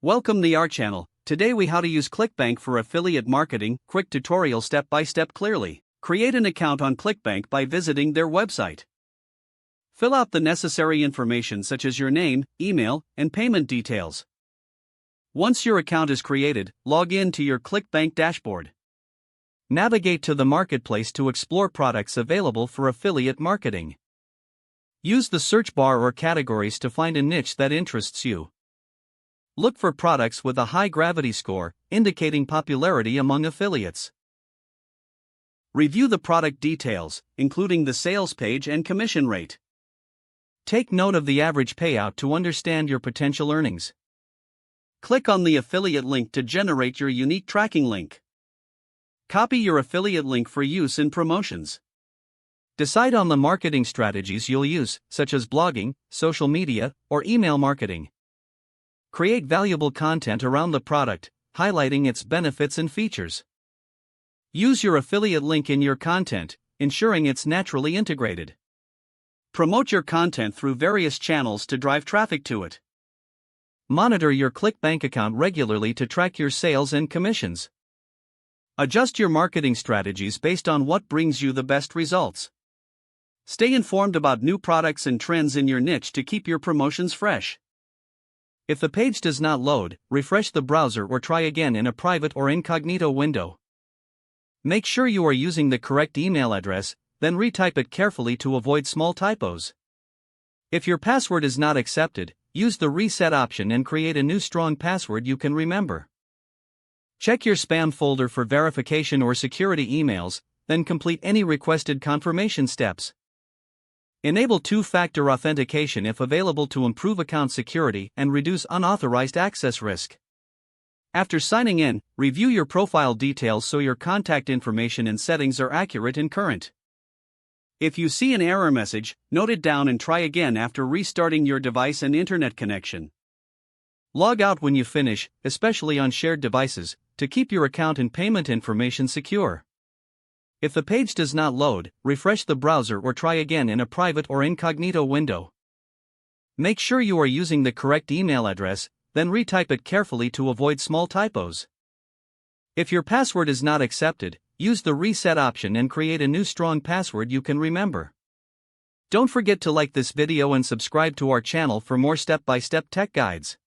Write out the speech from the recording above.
Welcome to our channel. Today we how to use ClickBank for affiliate marketing. Quick tutorial step by step clearly. Create an account on ClickBank by visiting their website. Fill out the necessary information such as your name, email, and payment details. Once your account is created, log in to your ClickBank dashboard. Navigate to the marketplace to explore products available for affiliate marketing. Use the search bar or categories to find a niche that interests you. Look for products with a high gravity score, indicating popularity among affiliates. Review the product details, including the sales page and commission rate. Take note of the average payout to understand your potential earnings. Click on the affiliate link to generate your unique tracking link. Copy your affiliate link for use in promotions. Decide on the marketing strategies you'll use, such as blogging, social media, or email marketing. Create valuable content around the product, highlighting its benefits and features. Use your affiliate link in your content, ensuring it's naturally integrated. Promote your content through various channels to drive traffic to it. Monitor your ClickBank account regularly to track your sales and commissions. Adjust your marketing strategies based on what brings you the best results. Stay informed about new products and trends in your niche to keep your promotions fresh. If the page does not load, refresh the browser or try again in a private or incognito window. Make sure you are using the correct email address, then retype it carefully to avoid small typos. If your password is not accepted, use the reset option and create a new strong password you can remember. Check your spam folder for verification or security emails, then complete any requested confirmation steps. Enable two-factor authentication if available to improve account security and reduce unauthorized access risk. After signing in, review your profile details so your contact information and settings are accurate and current. If you see an error message, note it down and try again after restarting your device and internet connection. Log out when you finish, especially on shared devices, to keep your account and payment information secure. If the page does not load, refresh the browser or try again in a private or incognito window. Make sure you are using the correct email address, then retype it carefully to avoid small typos. If your password is not accepted, use the reset option and create a new strong password you can remember. Don't forget to like this video and subscribe to our channel for more step-by-step tech guides.